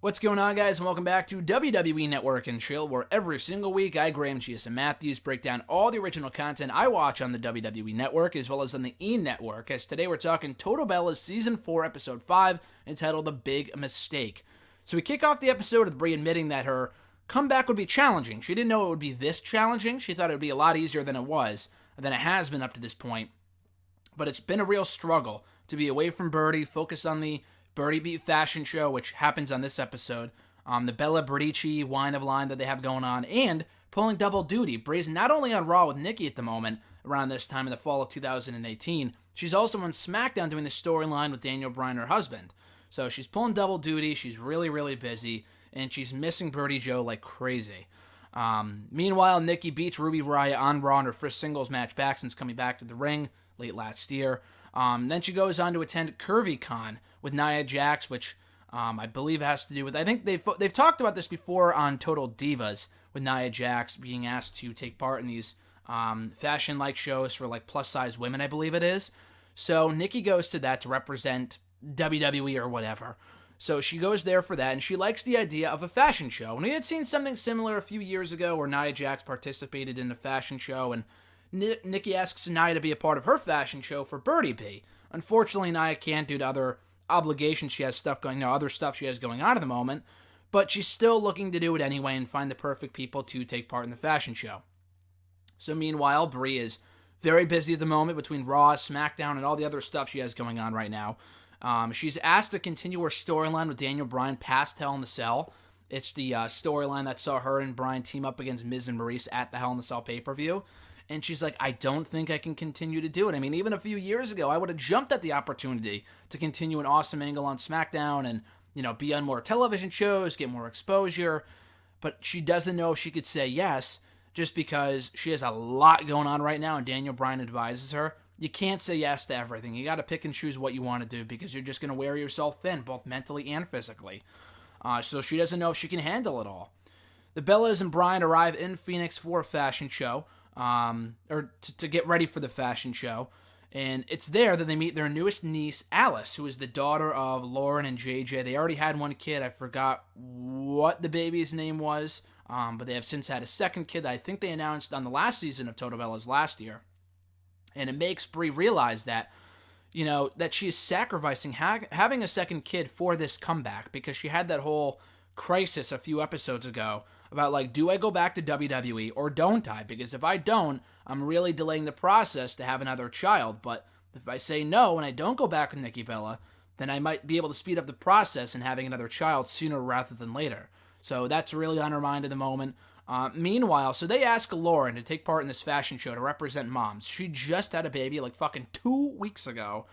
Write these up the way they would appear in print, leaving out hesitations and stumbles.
What's going on, guys, and welcome back to WWE Network and Chill, where every single week I, Graham G.S. and Matthews, break down all the original content I watch on the WWE Network, as well as on the E! Network, as today we're talking Total Bellas Season 4, Episode 5, entitled The Big Mistake. So we kick off the episode with Brie admitting that her comeback would be challenging. She didn't know it would be this challenging. She thought it would be a lot easier than it has been up to this point. But it's been a real struggle to be away from Birdie, focus on the Birdie Beat fashion show, which happens on this episode, the Bella Bertucci wine of line that they have going on, and pulling double duty. Brie's not only on Raw with Nikki at the moment, around this time in the fall of 2018, she's also on SmackDown doing the storyline with Daniel Bryan, her husband. So she's pulling double duty, she's really, really busy, and she's missing Birdie Joe like crazy. Meanwhile, Nikki beats Ruby Riott on Raw in her first singles match back since coming back to the ring late last year. Then she goes on to attend Curvy Con with Nia Jax, which I believe has to do with, I think they've talked about this before on Total Divas, with Nia Jax being asked to take part in these fashion-like shows for like plus-size women, I believe it is. So Nikki goes to that to represent WWE or whatever. So she goes there for that, and she likes the idea of a fashion show. And we had seen something similar a few years ago where Nia Jax participated in a fashion show, and Nikki asks Nia to be a part of her fashion show for Birdie B. Unfortunately, Nia can't due to other obligations she has other stuff she has going on at the moment, but she's still looking to do it anyway and find the perfect people to take part in the fashion show. So meanwhile, Brie is very busy at the moment between Raw, SmackDown, and all the other stuff she has going on right now. She's asked to continue her storyline with Daniel Bryan past Hell in the Cell. It's the storyline that saw her and Bryan team up against Miz and Maurice at the Hell in the Cell pay-per-view. And she's like, I don't think I can continue to do it. I mean, even a few years ago, I would have jumped at the opportunity to continue an awesome angle on SmackDown and, be on more television shows, get more exposure. But she doesn't know if she could say yes just because she has a lot going on right now, and Daniel Bryan advises her, you can't say yes to everything. You got to pick and choose what you want to do because you're just going to wear yourself thin, both mentally and physically. So she doesn't know if she can handle it all. The Bellas and Bryan arrive in Phoenix for a fashion show. To get ready for the fashion show. And it's there that they meet their newest niece, Alice, who is the daughter of Lauren and JJ. They already had one kid. I forgot what the baby's name was, but they have since had a second kid that I think they announced on the last season of Total Bellas last year. And it makes Brie realize that, that she is sacrificing having a second kid for this comeback, because she had that whole crisis a few episodes ago about, like, do I go back to WWE or don't I? Because if I don't, I'm really delaying the process to have another child. But if I say no and I don't go back with Nikki Bella, then I might be able to speed up the process in having another child sooner rather than later. So that's really on her mind at the moment. Meanwhile, so they ask Lauren to take part in this fashion show to represent moms. She just had a baby like fucking 2 weeks ago.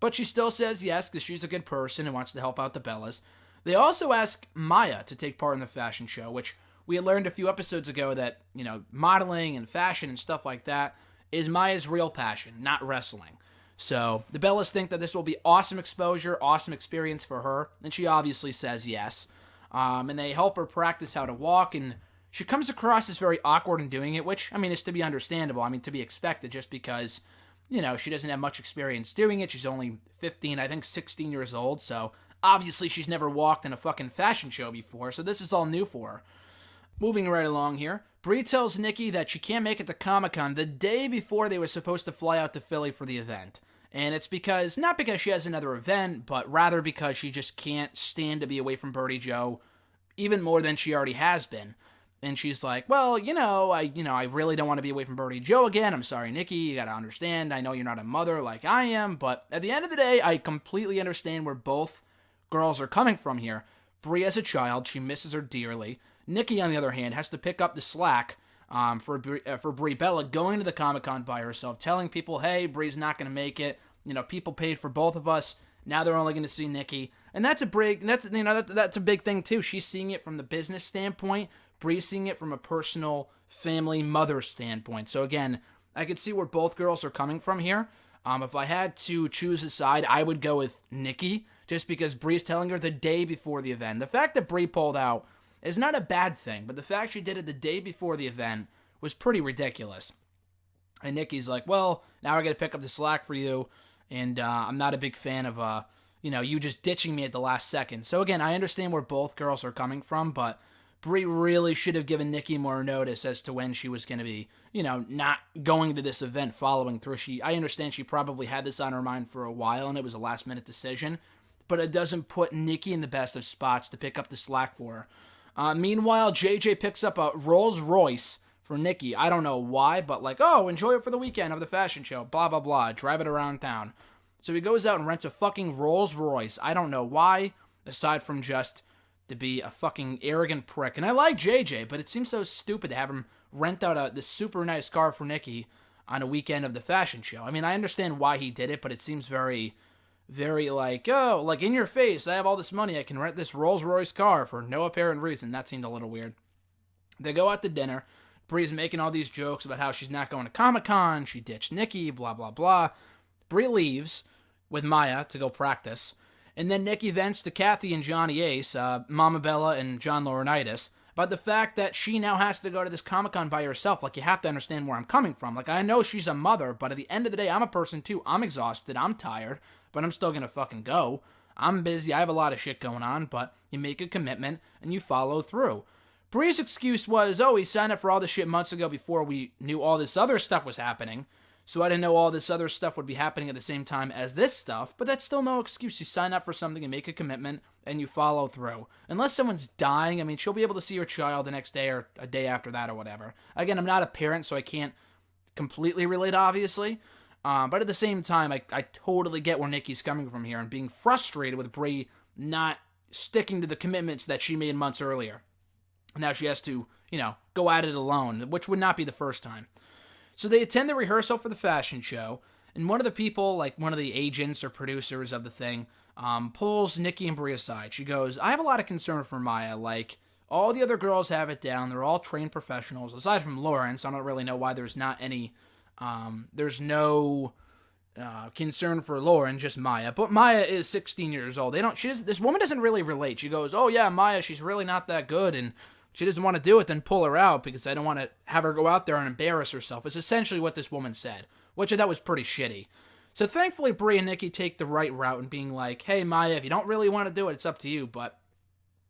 But she still says yes because she's a good person and wants to help out the Bellas. They also ask Maya to take part in the fashion show, which we had learned a few episodes ago that, modeling and fashion and stuff like that is Maya's real passion, not wrestling. So the Bellas think that this will be awesome exposure, awesome experience for her, and she obviously says yes. And they help her practice how to walk, and she comes across as very awkward in doing it, which, is to be understandable. To be expected just because, she doesn't have much experience doing it. She's only 15, I think 16 years old, so obviously she's never walked in a fucking fashion show before, so this is all new for her. Moving right along here, Brie tells Nikki that she can't make it to Comic-Con the day before they were supposed to fly out to Philly for the event. And it's not because she has another event, but rather because she just can't stand to be away from Birdie Joe, even more than she already has been. And she's like, well, I really don't want to be away from Birdie Joe again. I'm sorry, Nikki, you gotta understand. I know you're not a mother like I am, but at the end of the day, I completely understand where both girls are coming from here. Brie as a child, she misses her dearly. Nikki, on the other hand, has to pick up the slack for Brie Bella going to the Comic-Con by herself, telling people, hey, Brie's not going to make it. People paid for both of us. Now they're only going to see Nikki. And that's a big thing, too. She's seeing it from the business standpoint. Brie's seeing it from a personal family mother standpoint. So, again, I could see where both girls are coming from here. If I had to choose a side, I would go with Nikki, just because Brie's telling her the day before the event. The fact that Brie pulled out is not a bad thing, but the fact she did it the day before the event was pretty ridiculous. And Nikki's like, well, now I got to pick up the slack for you, and I'm not a big fan of you just ditching me at the last second. So again, I understand where both girls are coming from, but Brie really should have given Nikki more notice as to when she was going to be, not going to this event, following through. I understand she probably had this on her mind for a while, and it was a last-minute decision, but it doesn't put Nikki in the best of spots to pick up the slack for her. Meanwhile, JJ picks up a Rolls Royce for Nikki. I don't know why, but enjoy it for the weekend of the fashion show, blah, blah, blah, drive it around town. So he goes out and rents a fucking Rolls Royce. I don't know why, aside from just to be a fucking arrogant prick. And I like JJ, but it seems so stupid to have him rent out this super nice car for Nikki on a weekend of the fashion show. I mean, I understand why he did it, but it seems very, very in your face, I have all this money, I can rent this Rolls Royce car for no apparent reason. That seemed a little weird. They go out to dinner. Brie's making all these jokes about how she's not going to Comic-Con, she ditched Nikki, blah, blah, blah. Brie leaves with Maya to go practice. And then Nikki vents to Kathy and Johnny Ace, Mama Bella and John Laurinaitis, about the fact that she now has to go to this Comic-Con by herself. You have to understand where I'm coming from. I know she's a mother, but at the end of the day, I'm a person too. I'm exhausted, I'm tired, but I'm still gonna fucking go. I'm busy, I have a lot of shit going on, but you make a commitment and you follow through. Brie's excuse was, he signed up for all this shit months ago before we knew all this other stuff was happening. So I didn't know all this other stuff would be happening at the same time as this stuff, but that's still no excuse. You sign up for something and make a commitment, and you follow through. Unless someone's dying, she'll be able to see her child the next day or a day after that or whatever. Again, I'm not a parent, so I can't completely relate, obviously. But at the same time, I totally get where Nikki's coming from here and being frustrated with Brie not sticking to the commitments that she made months earlier. Now she has to, go at it alone, which would not be the first time. So they attend the rehearsal for the fashion show, and one of the people, one of the agents or producers of the thing, pulls Nikki and Brie aside. She goes, I have a lot of concern for Maya. All the other girls have it down. They're all trained professionals, aside from Lauren, so I don't really know why there's not any, there's no concern for Lauren, just Maya. But Maya is 16 years old. This woman doesn't really relate. She goes, oh yeah, Maya, she's really not that good, and she doesn't want to do it, then pull her out because I don't want to have her go out there and embarrass herself. It's essentially what this woman said, which I thought was pretty shitty. So thankfully, Brie and Nikki take the right route and being like, hey, Maya, if you don't really want to do it, it's up to you, but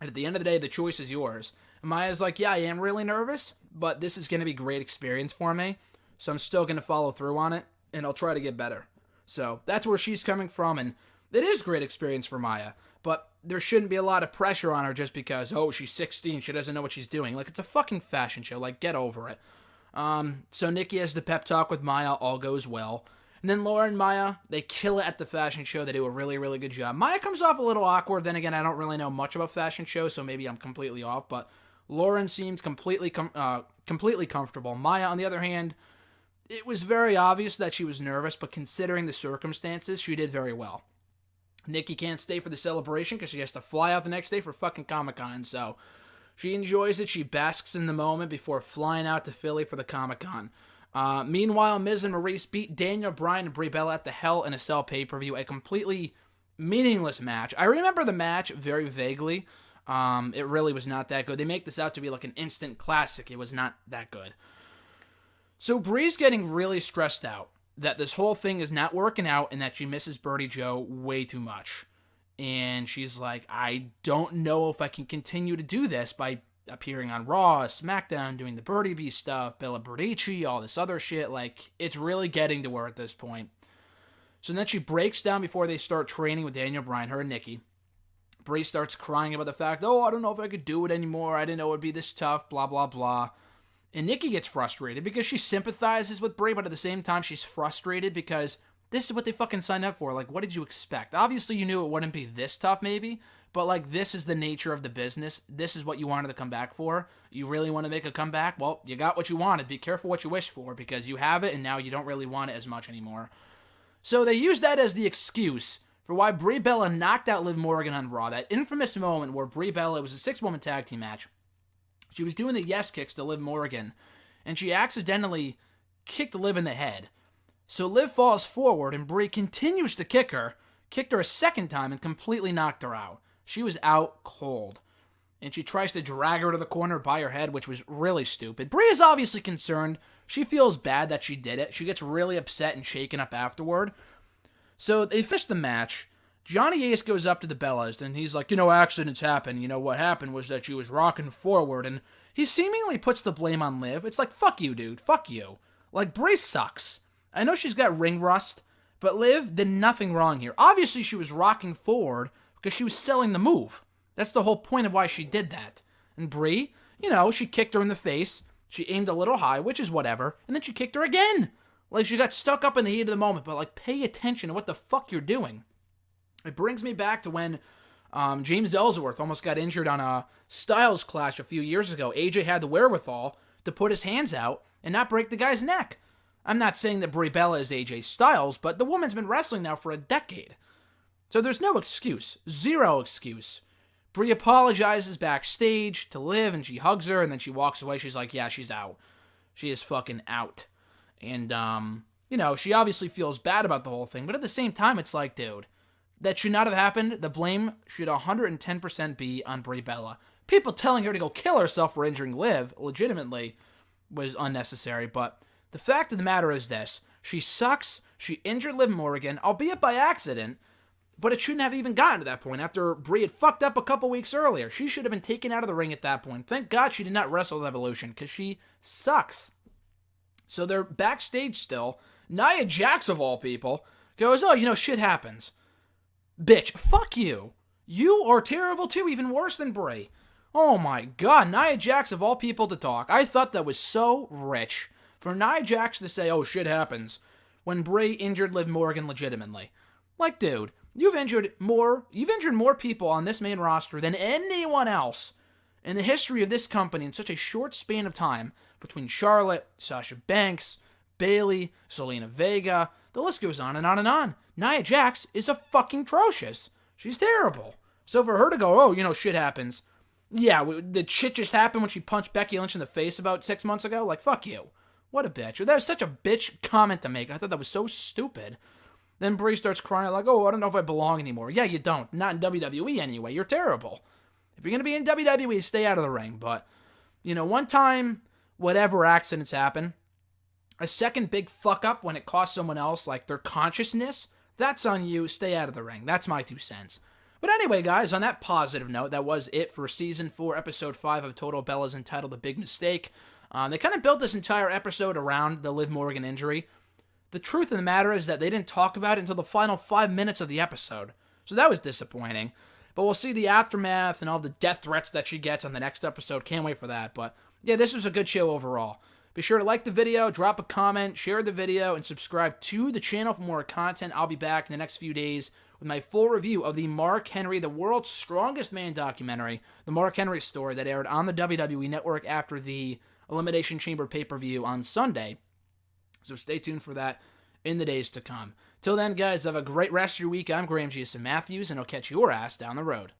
at the end of the day, the choice is yours. And Maya's like, yeah, I am really nervous, but this is going to be a great experience for me, so I'm still going to follow through on it, and I'll try to get better. So that's where she's coming from, and it is a great experience for Maya, but there shouldn't be a lot of pressure on her just because, she's 16, she doesn't know what she's doing. It's a fucking fashion show. Get over it. So Nikki has the pep talk with Maya, all goes well. And then Laura and Maya, they kill it at the fashion show. They do a really, really good job. Maya comes off a little awkward. Then again, I don't really know much about fashion shows, so maybe I'm completely off. But Lauren seemed completely comfortable. Maya, on the other hand, it was very obvious that she was nervous, but considering the circumstances, she did very well. Nikki can't stay for the celebration because she has to fly out the next day for fucking Comic-Con, so she enjoys it. She basks in the moment before flying out to Philly for the Comic-Con. Meanwhile, Miz and Maurice beat Daniel Bryan and Brie Bella at the Hell in a Cell pay-per-view, a completely meaningless match. I remember the match very vaguely. It really was not that good. They make this out to be an instant classic. It was not that good. So Brie's getting really stressed out that this whole thing is not working out and that she misses Birdie Joe way too much. And she's like, I don't know if I can continue to do this by appearing on Raw, SmackDown, doing the Birdie Bee stuff, Bella Bertucci, all this other shit. It's really getting to her at this point. So then she breaks down before they start training with Daniel Bryan, her and Nikki. Brie starts crying about the fact, I don't know if I could do it anymore. I didn't know it would be this tough, blah, blah, blah. And Nikki gets frustrated because she sympathizes with Brie, but at the same time, she's frustrated because this is what they fucking signed up for. What did you expect? Obviously, you knew it wouldn't be this tough, maybe, but this is the nature of the business. This is what you wanted to come back for. You really want to make a comeback? Well, you got what you wanted. Be careful what you wish for because you have it and now you don't really want it as much anymore. So they use that as the excuse for why Brie Bella knocked out Liv Morgan on Raw. That infamous moment where Brie Bella, it was a 6-woman tag team match. She was doing the yes kicks to Liv Morgan, and she accidentally kicked Liv in the head. So Liv falls forward, and Brie continues to kicked her a second time, and completely knocked her out. She was out cold. And she tries to drag her to the corner by her head, which was really stupid. Brie is obviously concerned. She feels bad that she did it. She gets really upset and shaken up afterward. So they finish the match. Johnny Ace goes up to the Bellas, and he's like, accidents happen. What happened was that she was rocking forward, and he seemingly puts the blame on Liv. It's like, fuck you, dude. Fuck you. Like, Brie sucks. I know she's got ring rust, but Liv did nothing wrong here. Obviously, she was rocking forward because she was selling the move. That's the whole point of why she did that. And Brie, she kicked her in the face. She aimed a little high, which is whatever, and then she kicked her again. Like, she got stuck up in the heat of the moment, but, like, pay attention to what the fuck you're doing. It brings me back to when James Ellsworth almost got injured on a Styles clash a few years ago. AJ had the wherewithal to put his hands out and not break the guy's neck. I'm not saying that Brie Bella is AJ Styles, but the woman's been wrestling now for a decade. So there's no excuse. Zero excuse. Brie apologizes backstage to Liv, and she hugs her, and then she walks away. She's like, yeah, she's out. She is fucking out. And, she obviously feels bad about the whole thing, but at the same time, it's like, dude, that should not have happened. The blame should 110% be on Brie Bella. People telling her to go kill herself for injuring Liv, legitimately, was unnecessary, but the fact of the matter is this. She sucks. She injured Liv Morgan, albeit by accident, but it shouldn't have even gotten to that point after Brie had fucked up a couple weeks earlier. She should have been taken out of the ring at that point. Thank God she did not wrestle at Evolution, because she sucks. So they're backstage still. Nia Jax, of all people, goes, shit happens. Bitch, fuck you. You are terrible too, even worse than Brie. Oh my God, Nia Jax, of all people to talk. I thought that was so rich. For Nia Jax to say, shit happens, when Brie injured Liv Morgan legitimately. Like, dude, you've injured more people on this main roster than anyone else in the history of this company in such a short span of time, between Charlotte, Sasha Banks, Bayley, Zelina Vega, the list goes on and on and on. Nia Jax is a fucking atrocious. She's terrible. So for her to go, shit happens. Yeah, did shit just happen when she punched Becky Lynch in the face about 6 months ago? Like, fuck you. What a bitch. That was such a bitch comment to make. I thought that was so stupid. Then Brie starts crying like, I don't know if I belong anymore. Yeah, you don't. Not in WWE anyway. You're terrible. If you're going to be in WWE, stay out of the ring. But, one time, whatever accidents happen, a second big fuck up when it costs someone else, like, their consciousness, that's on you. Stay out of the ring. That's my 2 cents. But anyway, guys, on that positive note, that was it for Season 4, Episode 5 of Total Bellas, entitled The Big Mistake. They kind of built this entire episode around the Liv Morgan injury. The truth of the matter is that they didn't talk about it until the final 5 minutes of the episode. So that was disappointing. But we'll see the aftermath and all the death threats that she gets on the next episode. Can't wait for that. But yeah, this was a good show overall. Be sure to like the video, drop a comment, share the video, and subscribe to the channel for more content. I'll be back in the next few days with my full review of the Mark Henry, the world's strongest man documentary, the Mark Henry story that aired on the WWE Network after the Elimination Chamber pay-per-view on Sunday. So stay tuned for that in the days to come. Till then, guys, have a great rest of your week. I'm Graham G.S. Matthews, and I'll catch your ass down the road.